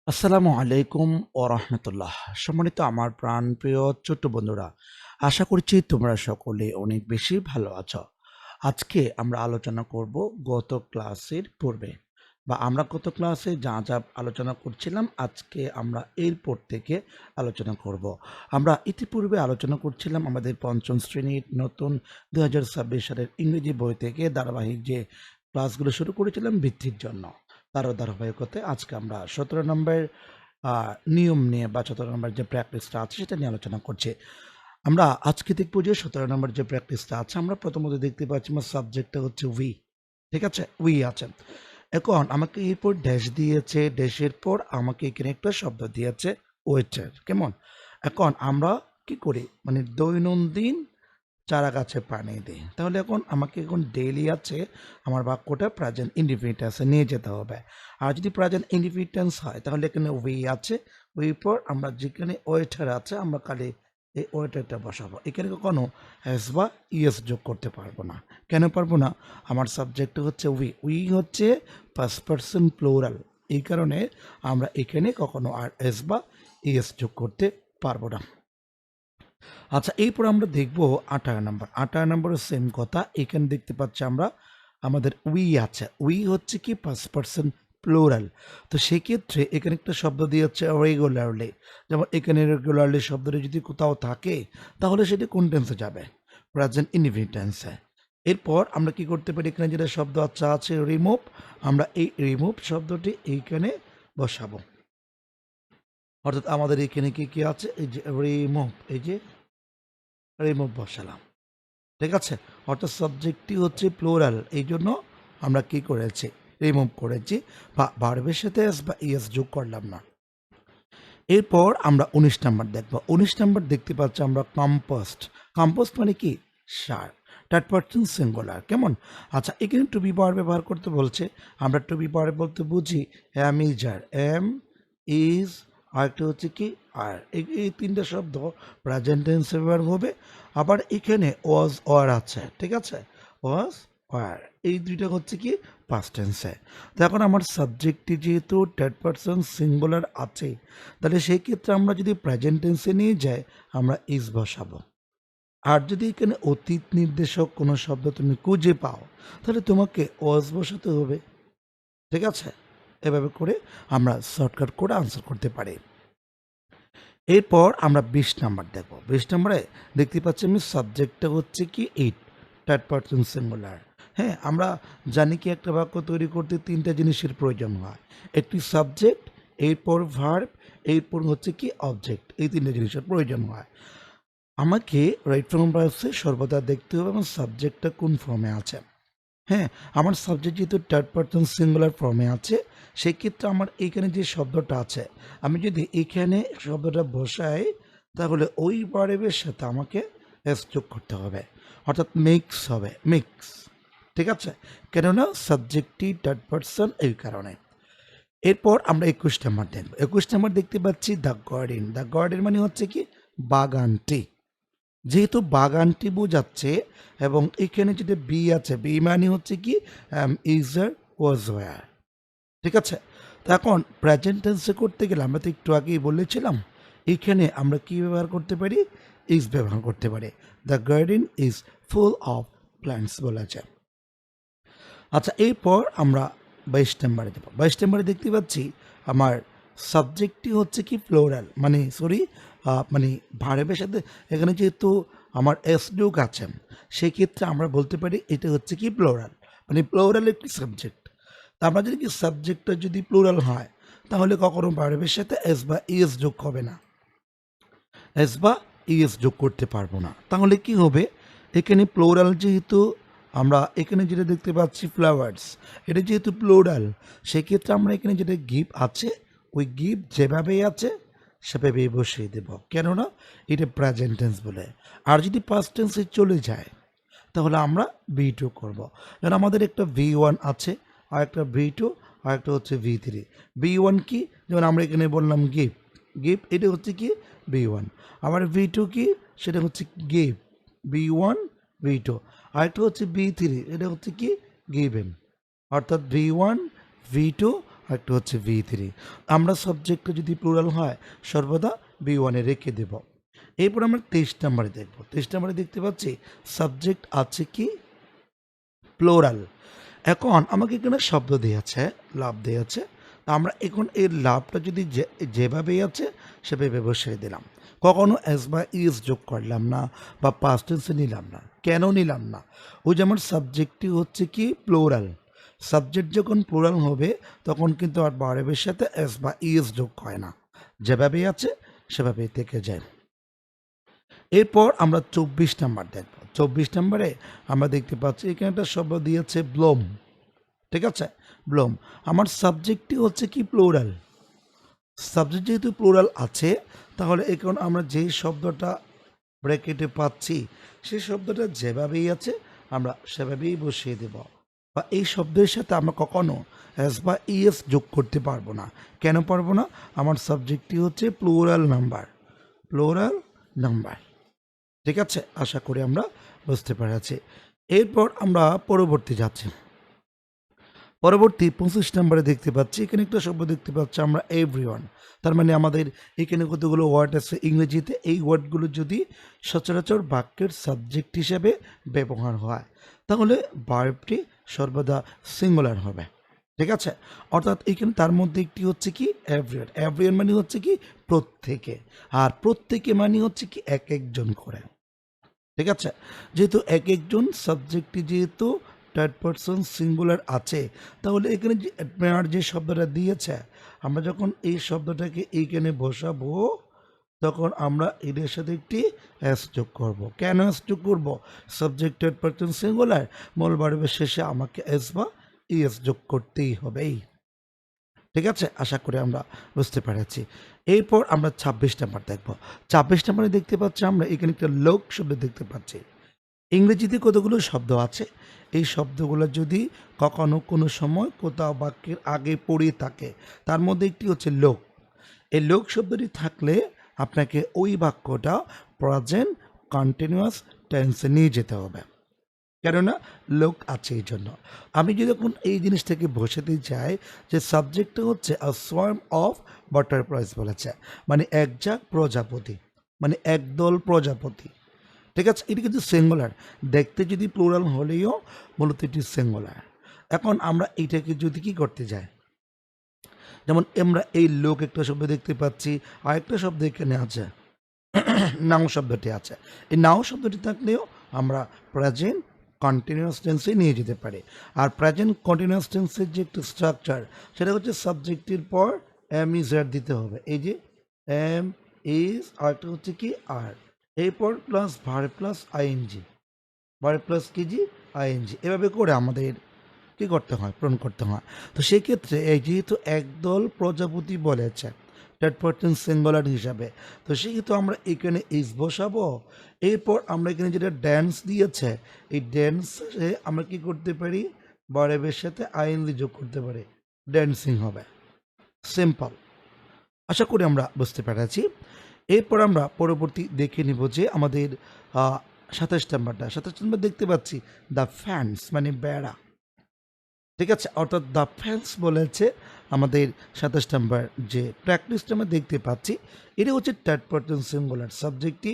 আসসালামু আলাইকুম ও রহমতুল্লাহ। সম্মানিত আমার প্রাণপ্রিয় ছোট্ট বন্ধুরা, আশা করছি তোমরা সকলে অনেক বেশি ভালো আছো। আজকে আমরা আলোচনা করব গত ক্লাসের পূর্বে বা আমরা গত ক্লাসে যা যা আলোচনা করছিলাম আজকে আমরা এরপর থেকে আলোচনা করব। আমরা ইতিপূর্বে আলোচনা করছিলাম আমাদের পঞ্চম শ্রেণীর নতুন 2026 সালের ইংরেজি বই থেকে ধারাবাহিক যে ক্লাসগুলো শুরু করেছিলাম বৃদ্ধির জন্য, তারও ধারাবাহিকতায় আজকে আমরা 17 নম্বর নিয়ম নিয়ে বা 17 নম্বর যে প্র্যাকটিসটা আছে সেটা নিয়ে আলোচনা করছি। আমরা আজকে দেখবো যে 17 নম্বর যে প্র্যাকটিসটা আছে, আমরা প্রথমত দেখতে পাচ্ছি আমার সাবজেক্টটা হচ্ছে উই। ঠিক আছে, উই আছে। এখন আমাকে এরপর ড্যাশ দিয়েছে, ড্যাশের পর আমাকে এখানে একটা শব্দ দিয়েছে ওয়েটার। কেমন? এখন আমরা কি করি, মানে দৈনন্দিন চারা গাছে পানি দিই। তাহলে এখন আমাকে এখন ডেইলি আছে, আমার বাক্যটা প্রেজেন্ট ইনডিফিনিটেন্সে নিয়ে যেতে হবে। আর যদি প্রেজেন্ট ইনডিফিনিটেন্স হয় তাহলে এখানে উই আছে, উই পর আমরা যেখানে ওয়েটার আছে আমরা খালি এই ওয়েটারটা বসাবো। এখানে কখনো হ্যাজ বা ইয়েস যোগ করতে পারবো না। কেন পারবো না? আমার সাবজেক্ট হচ্ছে উই, উই হচ্ছে ফার্স্ট পারসন প্লুরাল, এই কারণে আমরা এখানে কখনো আর এস বা ইয়েস যোগ করতে পারবো না। আচ্ছা, এরপর আমরা দেখব 18 নম্বর। 18 নম্বরের সেম কথা, এখানে দেখতে পাচ্ছি আমরা আমাদের উই আছে, উই হচ্ছে কি ফার্স্ট পারসন প্লুরাল। তো সেক্ষেত্রে এখানে একটা শব্দ দিয়ে হচ্ছে রেগুলারলি। যেমন এখানে রেগুলারলি শব্দটি যদি কোথাও থাকে তাহলে সেটি কোন টেন্সে যাবে? প্রেজেন্ট ইনডিফিনিট টেন্সে। এরপর আমরা কি করতে পারি, এখানে যেটা শব্দ আচ্ছা আছে রিমুভ, আমরা এই রিমুভ শব্দটি এইখানে বসাবো। অর্থাৎ আমাদের এখানে কি কি আছে, এই যে রিমুভ, এই যে রিমুভ বসালাম। ঠিক আছে, অর্থাৎ সাবজেক্টটি হচ্ছে প্লুরাল, এই জন্য আমরা কি করেছি, রিমুভ করেছি বা ভার্বের সাথে এস বা ইএস যোগ করলাম না। এরপর আমরা 19 নাম্বার দেখব। 19 নাম্বার দেখতে পাচ্ছি আমরা কম্পোস্ট। কম্পোস্ট মানে কি? সার, থার্ড পারসন সিঙ্গুলার। কেমন? আচ্ছা, এখানে টু বি পাওয়ার ব্যবহার করতে বলছে। আমরা টু বি পাওয়ার বলতে বুঝি M is R, M is, আর একটা হচ্ছে কি আর, এই তিনটা শব্দ প্রেজেন্ট টেন্সে ব্যবহার হবে। আবার এখানে ওয়াজ ওয়ার আছে, ঠিক আছে, ওয়াজ ওয়ার, এই দুইটা হচ্ছে কি পাস্ট টেন্সে। তো এখন আমার সাবজেক্টটি যেহেতু থার্ড পারসন সিঙ্গুলার আছে, তাহলে সেই ক্ষেত্রে আমরা যদি প্রেজেন্ট টেন্সে নিয়ে যাই আমরা ইজ বসাবো। আর যদি এখানে অতীত নির্দেশক কোনো শব্দ তুমি খুঁজে পাও তাহলে তোমাকে ওয়াজ বসাতে হবে। ঠিক আছে, এভাবে করে আমরা শর্টকাট করে আনসার করতে পারি। এরপর আমরা 20 নাম্বার দেখব। 20 নাম্বারে দেখতে পাচ্ছি আমি সাবজেক্টটা হচ্ছে কি ইট, থার্ড পারসন সিঙ্গুলার। হ্যাঁ, আমরা জানি কি একটা বাক্য তৈরি করতে তিনটা জিনিসের প্রয়োজন হয়, একটি সাবজেক্ট, এরপর ভার্ব, এরপর হচ্ছে কি অবজেক্ট, এই তিনটা জিনিসের প্রয়োজন হয়। আমাকে রাইট ফ্রম ভার্বসে সর্বদা দেখতে হবে এবং সাবজেক্টটা কোন ফর্মে আছে। হ্যাঁ, আমার সাবজেক্ট যেহেতু থার্ড পারসন সিঙ্গুলার ফর্মে আছে, সেক্ষেত্রে আমার এইখানে যে শব্দটা আছে, আমি যদি এইখানে শব্দটা বসাই তাহলে ওই ভার্বের সাথে আমাকে এস যোগ করতে হবে, অর্থাৎ মিক্স হবে, মিক্স। ঠিক আছে, কেননা সাবজেক্টটি থার্ড পারসন, এই কারণে। এরপর আমরা 21 নাম্বার দেখব। 21 নাম্বার দেখতে পাচ্ছি দ্য গার্ডেন। দ্য গার্ডেন মানে হচ্ছে কি বাগানটি। যেহেতু বাগানটি বোঝাচ্ছে এবং এখানে যেটা বি আছে, বি মানে হচ্ছে কি ইজার ওয়াজ ওয়ার। ঠিক আছে, তো এখন প্রেজেন্ট টেন্সে করতে গেলে আমরা তো একটু আগেই বলেছিলাম এখানে আমরা কি ব্যবহার করতে পারি, ইজ ব্যবহার করতে পারি। The garden is full of plants বলেছে। আচ্ছা, এরপর আমরা 22 নম্বরে দেবো। 22 নম্বরে দেখতে পাচ্ছি আমার সাবজেক্টটি হচ্ছে কি প্লোরাল, মানে সরি, মানে ভার্বের সাথে এখানে যেহেতু আমার এস যোগ আছে, সেক্ষেত্রে আমরা বলতে পারি এটা হচ্ছে কি প্লোরাল, মানে প্লোরাল একটি সাবজেক্ট। তা আমরা যদি কি সাবজেক্টটা যদি প্লোরাল হয় তাহলে কখনো ভার্বের সাথে এস বা ইএস যোগ হবে না, এস বা ইএস যোগ করতে পারবো না। তাহলে কি হবে, এখানে প্লোরাল যেহেতু আমরা এখানে যেটা দেখতে পাচ্ছি ফ্লাওয়ার্স, এটা যেহেতু প্লোরাল, সেক্ষেত্রে আমরা এখানে যেটা গিভ আছে ওই গিভ যেভাবেই আছে সেভাবেই বসিয়ে দেব, কেননা এটা প্রেজেন্ট টেন্স বলে। আর যদি পাস্ট টেন্সে চলে যায় তাহলে আমরা ভি টু করবো। যেমন আমাদের একটা ভি1 আছে, আর একটা ভি2, আর একটা হচ্ছে ভি3। ভি1 কি, যেমন আমরা এখানে বললাম গিভ, গিভ এটা হচ্ছে কি ভি1। আবার ভি2 কি, সেটা হচ্ছে গিভ, ভি1 ভি2। আরেকটা হচ্ছে ভি3, এটা হচ্ছে কি গিভেন। অর্থাৎ ভি1 ভি2 একটা হচ্ছে V3। আমরা সাবজেক্টটা যদি প্লুরাল হয় সর্বদা V1 রেখে দেব। এরপর আমরা 23 নম্বরে দেখব। 23 নম্বরে দেখতে পাচ্ছি সাবজেক্ট আছে কি প্লুরাল। এখন আমাকে এখানে শব্দ দিয়েছে, লাভ দিয়েছে। আমরা এখন এই লাভটা যদি যেভাবেই আছে সেভাবে বসিয়ে দিলাম। কখনো এস বা ইজ যোগ করলাম না বা পাস্ট টেন্সে নিলাম না। কেন নিলাম না? ওই যে আমার সাবজেক্টটি হচ্ছে কি প্লুরাল। সাবজেক্ট যখন প্লুরাল হবে তখন কিন্তু আর ভার্বের সাথে এস বা ইজ যোগ হয় না, যেভাবেই আছে সেভাবেই থেকে যায়। এরপর আমরা 24 নাম্বার দেখব। 24 নম্বরে আমরা দেখতে পাচ্ছি এখানে একটা শব্দ দিয়েছে ব্লোম। ঠিক আছে, ব্লোম। আমার সাবজেক্টটি হচ্ছে কি প্লুরাল। সাবজেক্ট যেহেতু প্লুরাল আছে তাহলে এখন আমরা যেই শব্দটা ব্র্যাকেটে পাচ্ছি সেই শব্দটা যেভাবেই আছে আমরা সেভাবেই বসিয়ে দেব। বা এই শব্দের সাথে আমরা কখনো এস বা ইএস যোগ করতে পারবো না। কেন পারবো না? আমার সাবজেক্টটি হচ্ছে প্লুরাল নাম্বার, প্লুরাল নাম্বার। ঠিক আছে, আশা করি আমরা বুঝতে পেরেছি। এরপর আমরা পরবর্তী যাচ্ছি। পরবর্তী 25 নম্বরে দেখতে পাচ্ছি এখানে একটা শব্দ দেখতে পাচ্ছি আমরা এভরিওয়ান। তার মানে আমাদের এখানে কতগুলো ওয়ার্ড আছে ইংরেজিতে, এই ওয়ার্ডগুলো যদি সচরাচর বাক্যের সাবজেক্ট হিসেবে ব্যবহার হয় তাহলে ভার্বটি সর্বদা সিঙ্গুলার হবে। ঠিক আছে, অর্থাৎ এখানে তার মধ্যে একটি হচ্ছে কি এভরিওয়ান। এভরিওয়ান মানে হচ্ছে কি প্রত্যেকে, আর প্রত্যেকে মানে হচ্ছে কি এক একজন করে। ঠিক আছে, যেহেতু এক একজন সাবজেক্টটি যেহেতু থার্ড পারসন সিঙ্গুলার আছে তাহলে এখানে যে অ্যাডমায়ার যে শব্দটা দিয়েছে আমরা যখন এই শব্দটাকে এইখানে বসাবো তখন আমরা এদের সাথে একটি এস যোগ করব। কেন এস যোগ করব? সাবজেক্ট থার্ড পারসন সিঙ্গুলার, মূল ভার্বের শেষে আমাকে এস বা ইএস যোগ করতেই হবেই। ঠিক আছে, আশা করি আমরা বুঝতে পেরেছি। এরপর আমরা 26 নাম্বার দেখব। 26 নাম্বারে দেখতে পাচ্ছি আমরা এখানে একটা লোক শব্দ দেখতে পাচ্ছি। ইংরেজিতে কতগুলো শব্দ আছে, এই শব্দগুলো যদি কখনো কোনো সময় কোথাও বাক্যের আগে পড়ে থাকে তার মধ্যে একটি হচ্ছে লোক। এই লোক শব্দটি থাকলে আপনাকে ওই বাক্যটা প্রেজেন্ট কন্টিনিউয়াস টেন্সে নিয়ে যেতে হবে, কেননা লোক আছে এই জন্য। আমি যদি এখন এই জিনিসটাকে বসাতে চাই যে সাবজেক্টটা হচ্ছে আ সোয়ার্ম অফ বাটারফ্লাইস বলেছে, মানে একঝাঁক প্রজাপতি, মানে একদল প্রজাপতি। ঠিক আছে, এটি কিন্তু সিঙ্গুলার, দেখতে যদি প্লুরাল হলেও মূলত এটি সিঙ্গুলার। এখন আমরা এইটাকে যদি কি করতে যাই, যেমন আমরা এই লোক একটা শব্দ দেখতে পাচ্ছি, আরেকটা শব্দ এখানে আছে নাও শব্দটি আছে। এই নাও শব্দটি থাকলেও আমরা প্রেজেন্ট কন্টিনিউয়াস টেন্সে নিয়ে যেতে পারি। আর প্রেজেন্ট কন্টিনিউয়াস টেন্সের যে একটা স্ট্রাকচার সেটা হচ্ছে সাবজেক্টের পর এম ইজ আর দিতে হবে। এই যে এম ইজ, আরটা হচ্ছে কি আর, এরপর plus verb plus ING, verb plus কিজি আইএনজি, এভাবে করে আমাদের কী করতে হয়, পূরণ করতে হয়। তো সেই ক্ষেত্রে এই যেহেতু একদল প্রজাপতি বলেছে থার্ড পারসন সিঙ্গুলার হিসাবে, তো সেহেতু আমরা এখানে ইজ বসাবো। এরপর আমরা এখানে যেটা ড্যান্স দিয়েছে এই ড্যান্সে আমরা কি করতে পারি, ভার্বের সাথে আইএনজি যোগ করতে পারি, ড্যান্সিং হবে। সিম্পল, আশা করি আমরা বুঝতে পেরেছি। এরপর আমরা পরবর্তী দেখে নিব যে আমাদের 27 নাম্বারটা, 27 নাম্বার দেখতে পাচ্ছি দ্য ফ্যান্স মানে বেড়া। ঠিক আছে, অর্থাৎ দ্য ফ্যান্স বলেছে আমাদের 27 নাম্বার যে প্র্যাকটিসটা আমরা দেখতে পাচ্ছি এটা হচ্ছে থার্ড পারসন সিঙ্গুলার, সাবজেক্টটি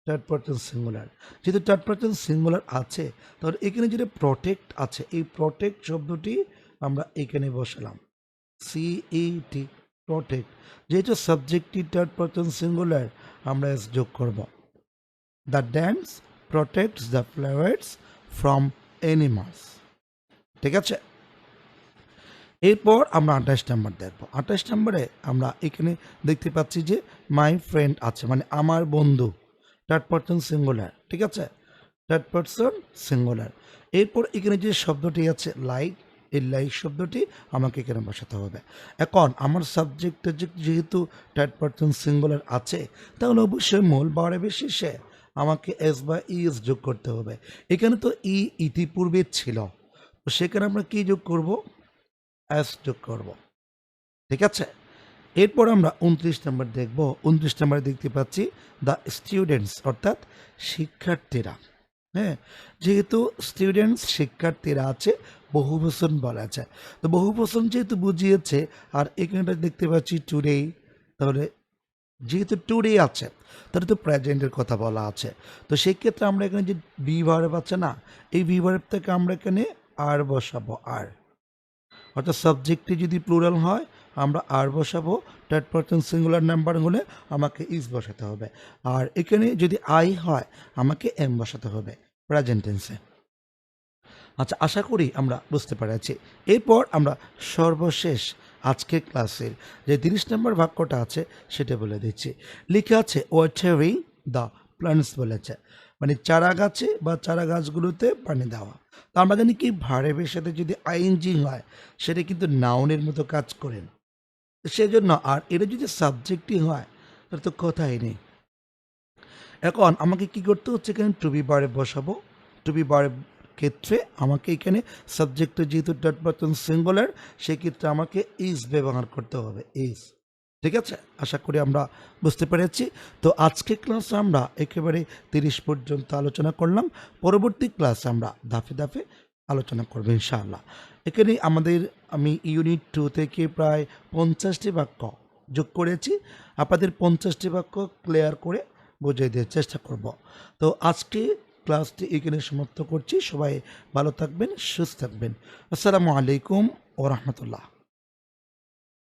থার্ড পারসন সিঙ্গুলার। যেহেতু থার্ড পারসন সিঙ্গুলার আছে তাহলে এখানে যেটা প্রটেক্ট আছে এই প্রটেক্ট শব্দটি আমরা এখানে বসালাম, সিইটি প্রটেক্ট। যেহেতু সাবজেক্টটি থার্ড পারসন সিঙ্গুলার আমরা এস যোগ করব। The dance protects the flowers from animals. ঠিক আছে, এরপর আমরা 28 নাম্বার দেখব। 28 নাম্বারে আমরা এখানে দেখতে পাচ্ছি যে মাই ফ্রেন্ড আছে, মানে আমার বন্ধু, থার্ড পারসন সিঙ্গুলার। ঠিক আছে, থার্ড পারসন সিঙ্গুলার। এরপর এখানে যে শব্দটি আছে লাইক, এই লাইক শব্দটি আমাকে এখানে বসাতে হবে। এখন আমার সাবজেক্টটা যেহেতু থার্ড পারসন সিঙ্গুলার আছে তাহলে অবশ্যই মূল ভার্বের শেষে আমাকে এস বা ইএস যোগ করতে হবে। এখানে তো ইতিপূর্বে ছিল, তো সেখানে আমরা কি যোগ করব, এস যোগ করব। ঠিক আছে, এরপর আমরা 29 নম্বর দেখব। 29 নম্বরে দেখতে পাচ্ছি দ্য স্টুডেন্টস অর্থাৎ শিক্ষার্থীরা। হ্যাঁ, যেহেতু স্টুডেন্টস শিক্ষার্থীরা আছে বহুবচন বলেছে। তো বহুবচন যেহেতু বুঝিয়েছে আর এখানটা দেখতে পাচ্ছি টুডে, তাহলে যেহেতু টুডে আছে তাহলে তো প্রেজেন্টের কথা বলা আছে। তো সেই ক্ষেত্রে আমরা এখানে যে বি ভার্ব আছে না, এই বি ভার্ব থেকে আমরা এখানে আর বসাবো আর, অর্থাৎ সাবজেক্টে যদি প্লুরাল হয় আমরা আর বসাবো, থার্ড পারসন সিঙ্গুলার নাম্বার হলে আমাকে ইজ বসাতে হবে, আর এখানে যদি আই হয় আমাকে এম বসাতে হবে প্রেজেন্ট টেন্সে। আচ্ছা, আশা করি আমরা বুঝতে পেরেছি। এরপর আমরা সর্বশেষ আজকের ক্লাসের যে 30 নম্বর বাক্যটা আছে সেটা বলে দিচ্ছি। লিখে আছে ওয়াটারিং দ্য প্ল্যান্টস বলেছে, মানে চারা গাছে বা চারা গাছগুলোতে পানি দেওয়া। তো আমরা জানি কি ভার্বের সাথে যদি আইএনজি হয় সেটা কিন্তু নাউনের মতো কাজ করেন, সেজন্য আর এটা যদি সাবজেক্টই হয় তাহলে তো কথাই নেই। এখন আমাকে কি করতে হচ্ছে, এখানে টু বি ভার্ব বসাবো। টু বি ভার্ব ক্ষেত্রে আমাকে এখানে সাবজেক্টে যেহেতু থার্ড পারসন সিঙ্গুলার, সেক্ষেত্রে আমাকে ইজ ব্যবহার করতে হবে, ইজ। ঠিক আছে, আশা করি আমরা বুঝতে পেরেছি। তো আজকে ক্লাসে আমরা একেবারে 30 পর্যন্ত আলোচনা করলাম। পরবর্তী ক্লাসে আমরা ধাপে ধাপে আলোচনা করবো ইনশাআল্লাহ। এখানে আমি ইউনিট 2 থেকে প্রায় 50টি বাক্য যোগ করেছি। আপনাদের 50টি বাক্য ক্লিয়ার করে বুঝিয়ে দেওয়ার চেষ্টা করব। তো আজকে ক্লাসটি এখানে সমাপ্ত করছি। সবাই ভালো থাকবেন, সুস্থ থাকবেন। আসসালামু আলাইকুম ওয়া রাহমাতুল্লাহ।